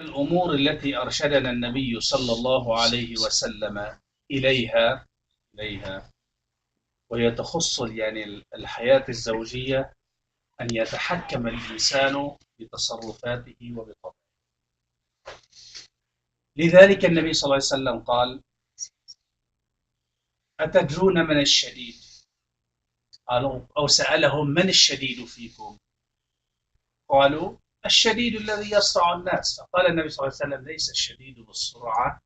الأمور التي أرشدنا النبي صلى الله عليه وسلم إليها وهي تخص يعني الحياة الزوجية، أن يتحكم الإنسان بتصرفاته وبطبعه. لذلك النبي صلى الله عليه وسلم قال: أتدرون من الشديد؟ قالوا أو سألهم: من الشديد فيكم؟ قالوا: الشديد الذي يصرع الناس. فقال النبي صلى الله عليه وسلم: ليس الشديد بالسرعة،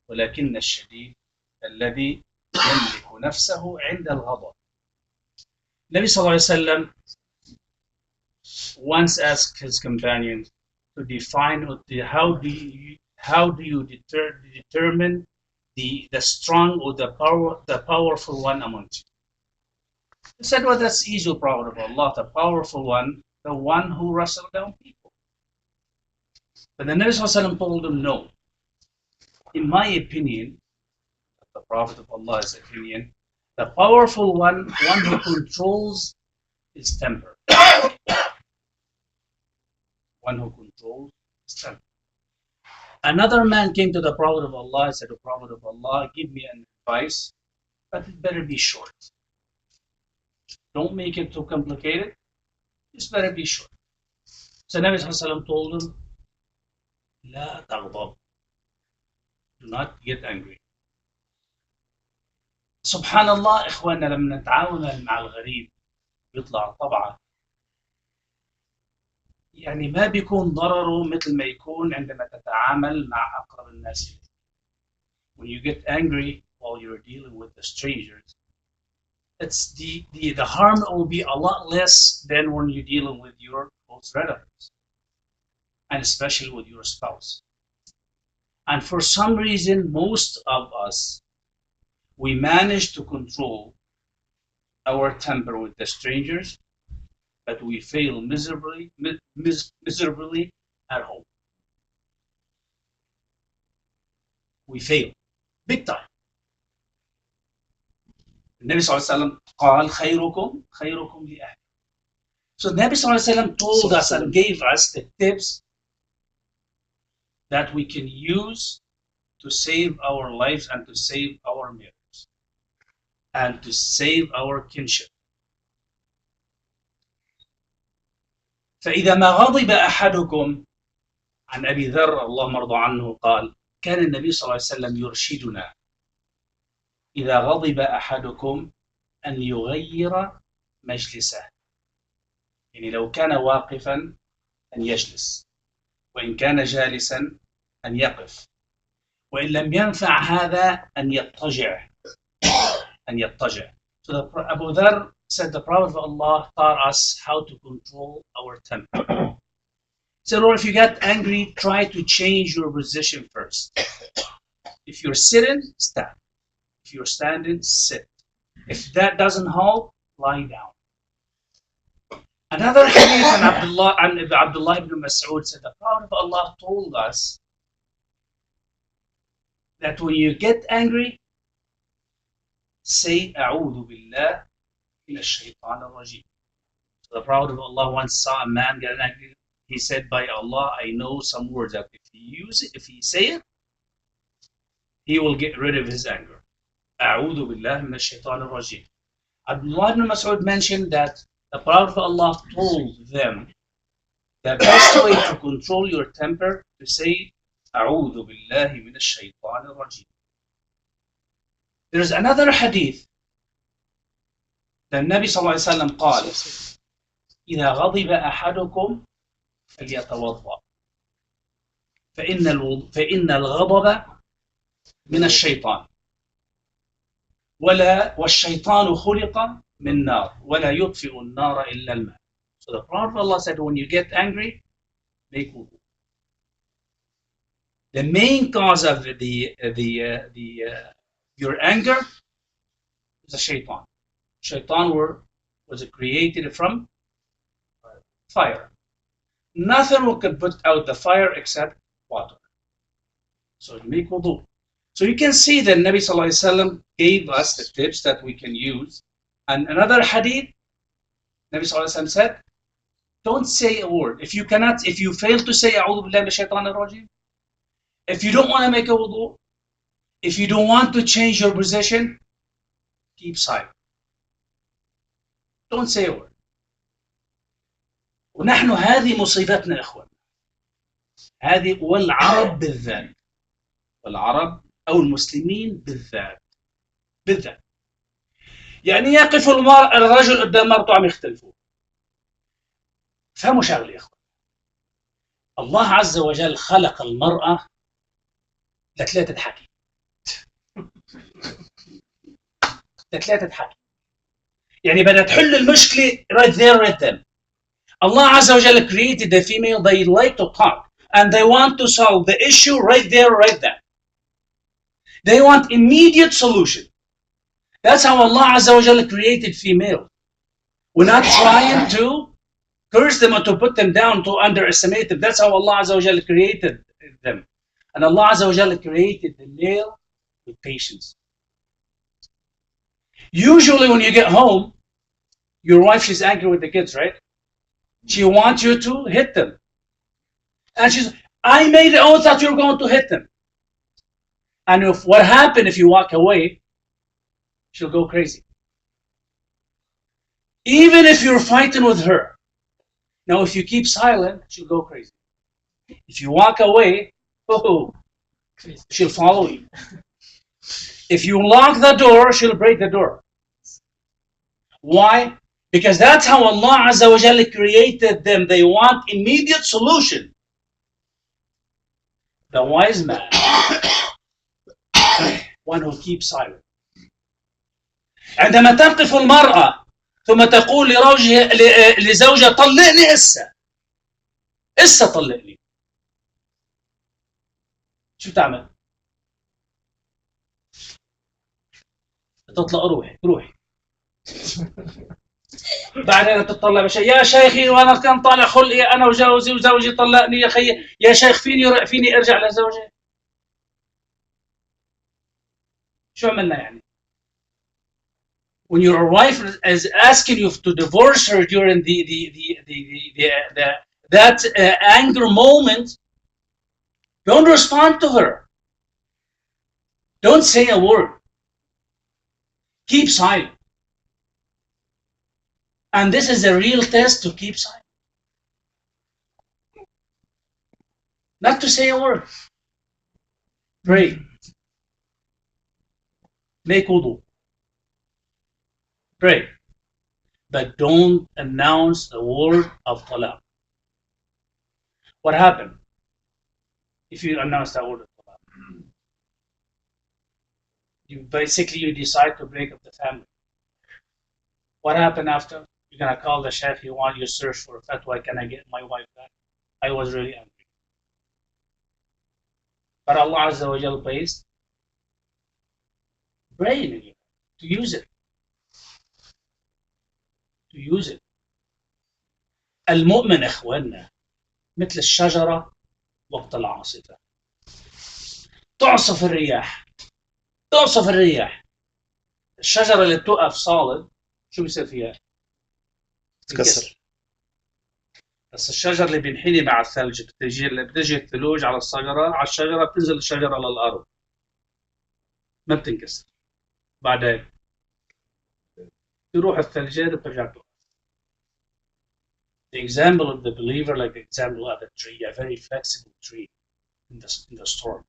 ولكن الشديد الذي يملك نفسه عند الغضب. النبي صلى الله عليه وسلم once asked his companions to define how do you determine the strong or the powerful one among you. He said, well, that's easy, Prophet of Allah. The powerful one, the one who wrestled down people. But the Nabi Sallallahu Alaihi Wasallam told him, no. In my opinion, the Prophet of Allah's opinion, the powerful one who controls his temper. One who controls his temper. Another man came to the Prophet of Allah and said, "O Prophet of Allah, give me an advice, but it better be short. Don't make it too complicated. It's better be short." So Nabi Sallallahu Alaihi Wasallam told him, "La taghdab." Do not get angry. Subhanallah, إخواننا لما نتعامل مع الغريب يطلع طبعا يعني ما بيكون ضرره مثل ما يكون عندما تتعامل مع أقرب الناس إليك. When you get angry while you're dealing with the strangers, it's the harm will be a lot less than when you're dealing with your close relatives, and especially with your spouse. And for some reason, most of us, we manage to control our temper with the strangers, but we fail miserably at home. We fail big time. The Nabi Sallallahu Alaihi Wasallam قال خيركم لأهله. So the Nabi Sallallahu Alaihi Wasallam told us and gave us the tips that we can use to save our lives and to save our marriage and to save our kinship. فإذا ما غضب أحدكم عن أبي ذر اللهم ارضى عنه قال: كان النبي صلى الله عليه وسلم يرشدنا إذا غضب أحدكم أن يغير مجلسه. يعني لو كان واقفا أن يجلس، وإن كان جالسا أن يقف، وإن لم ينفع هذا أن يضطجع. So Abu Dhar said the Prophet of Allah taught us how to control our temper. He said, Lord, if you get angry, try to change your position first. If you're sitting, stand. If you're standing, sit. If that doesn't help, lie down. Another hadith and Abdullah ibn Mas'ud said the Prophet of Allah told us that when you get angry, say أعوذ بالله من الشيطان الرجيم. So the Prophet of Allah once saw a man get angry. He said, by Allah, I know some words that if he say it, he will get rid of his anger. أعوذ بالله من الشيطان الرجيم. Abdullah ibn Mas'ud mentioned that the Prophet of Allah told them the best way to control your temper to say أعوذ بالله من الشيطان الرجيم. There's another hadith. The Nabi صلى الله عليه وسلم قال: إذا غضب أحدكم فليتوضأ فإن الغضب من الشيطان والشيطان خلق من نار ولا يطفئ النار إلا الماء. So the Prophet of Allah said, when you get angry, make wudu. The main cause of your anger is a shaitan. Shaitan was created from fire. Nothing could put out the fire except water. So make wudu. So you can see that Nabi Sallallahu Alaihi Wasallam gave us the tips that we can use. And another hadith, Nabi Sallallahu Alaihi Wasallam said, Don't say a word. If you fail to say أعوذ بالله من الشيطان الرجيم, if you don't want to make a wudu, if you don't want to change your position, keep silent. Don't say a word. ونحن هذه مصيبتنا يا إخوان. هذه والعرب بالذات. والعرب أو المسلمين بالذات. يعني يقف الرجل قدام مرته عم يختلفوا. فهموا شغله يا إخوان. الله عز وجل خلق المرأة لثلاثة حكي. لثلاثة حكي. يعني بدها تحل المشكلة right there right then. Allah Azza wa Jalla created the female, they like to talk and they want to solve the issue right there, right then. They want immediate solution. That's how Allah Azza wa Jalla created female. We're not trying to curse them or to put them down, to underestimate them. That's how Allah Azza wa Jalla created them. And Allah Azza wa Jalla created the male with patience. Usually when you get home, your wife, she's angry with the kids, right? She wants you to hit them. And she's, I made an oath that you're going to hit them. And if what happened if you walk away, she'll go crazy. Even if you're fighting with her. Now, if you keep silent, she'll go crazy. If you walk away, she'll follow you. If you lock the door, she'll break the door. Why? Because that's how Allah Azza wa Jalla created them. They want immediate solution. The wise man, one who keeps silent. عندما تقف المرأة ثم تقول لزوجها طلقني إسا طلقني. شو تعمل؟ تطلق روحي. بعدين تطلع بشيء يا شيخي وانا كان طالع خلقي انا وزوجي طلقني يا خي يا شيخ فيني ارجع لزوجي. شو عملنا يعني؟ When your wife is asking you to divorce her during that anger moment, don't respond to her. Don't say a word. Keep silent. And this is a real test to keep silent. Not to say a word. Pray. Make wudu. Pray. But don't announce the word of talaq. What happened if you announce that word of talaq? You decide to break up the family. What happened after? You're going to call the Sheikh, you want your search for a fatwa, can I get my wife back? I was really angry. But Allah Azza wa Jal placed brain in you to use it. To use it. المؤمن إخواننا مثل الشجرة وقت العاصفة. تعصف الرياح. الشجرة اللي بتوقف صالد شو بيصير فيها؟ تكسر. بس الشجر اللي بينحني مع الثلج بتجي الثلوج على الشجرة بتنزل الشجرة على الأرض ما بتنكسر. بعدين يروح الثلجات وبترجع تقف. The example of the believer like the example of a tree, a very flexible tree in the storm.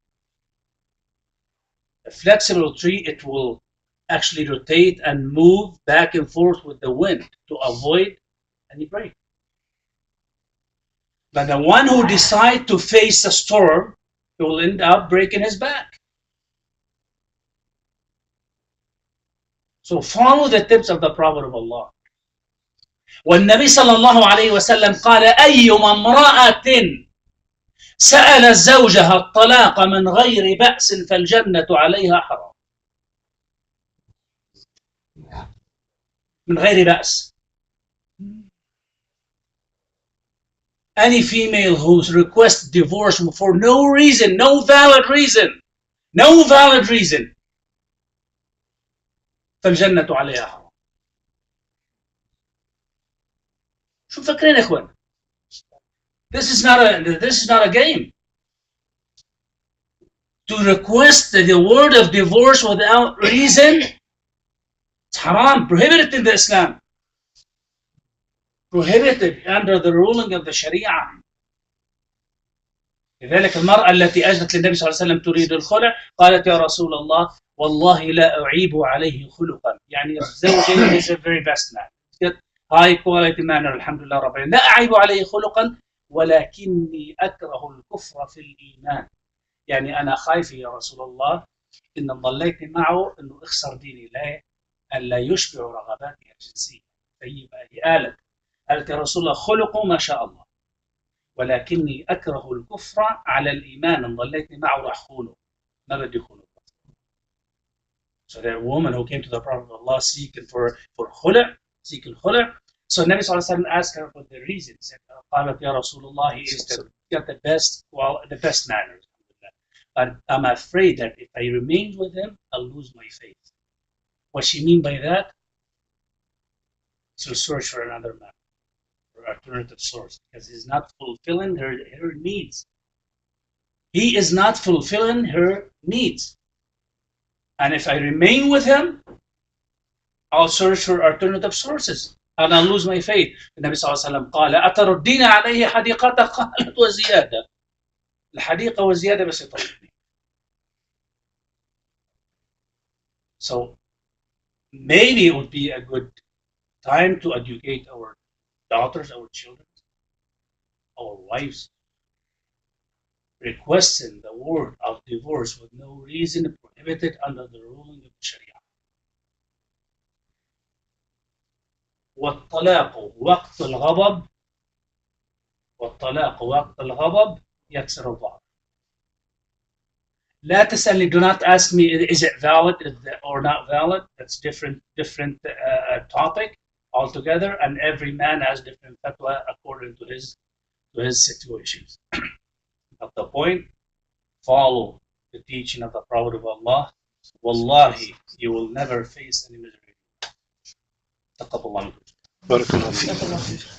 A flexible tree, it will actually rotate and move back and forth with the wind to avoid any break. But the one who decides to face a storm, he will end up breaking his back. So follow the tips of the Prophet of Allah. والنبي صلى الله عليه وسلم قال أيما امرأة سألت زوجها الطلاق من غير بأس فالجنة عليها حرام. من غير بأس. Any female who requests divorce for no reason, no valid reason, فالجنة عليها حرام. شو فكرين يا اخوان؟ This is not a game. To request the word of divorce without reason, it's haram, prohibited in the Islam. Prohibited under the ruling of the Sharia. لذلك المرأة التي أجت للنبي صلى الله عليه وسلم تريد الخلع قالت يا رسول الله والله لا أعيب عليه خلقا. يعني زوجي is a very best man. Get high quality manner الحمد لله رب العالمين. لا أعيب عليه خلقا ولكني أكره الكفر في الإيمان. يعني أنا خايف يا رسول الله إن ضليت معه إنه أخسر ديني لا ألا يشبع رغباتي الجنسية. فيبقى قالت يا رسول الله خلقه ما شاء الله ولكني أكره الكفر على الإيمان إن ضليتني معه راح خونه ما بدي خونه. So the woman who came to the Prophet of Allah seeking for khula, seeking khula. So Nabi Sallallahu Alaihi Wasallam asked her for the reason. He said, قالت يا رسول الله, he is to get the best manners. But I'm afraid that if I remain with him, I'll lose my faith. What she mean by that? So search for another man, or alternative source, because he's not fulfilling her needs. He is not fulfilling her needs. And if I remain with him, I'll search for alternative sources and I'll lose my faith. النبي صلى الله عليه وسلم قال أتردين عليه حديقته قالت وزيادة. الحديقة وزيادة بس يطلقني. So maybe it would be a good time to educate our daughters, our children, our wives, requesting the word of divorce with no reason prohibited under the ruling of the Sharia. والطلاق وقت الغضب يكسر الظهر. لا تسألني, do not ask me is it valid or not valid. That's different topic altogether, and every man has different fatwa according to his situations. At the point, follow the teaching of the Prophet of Allah. Wallahi, you will never face any misery. تقبل الله منكم. بارك الله فيك.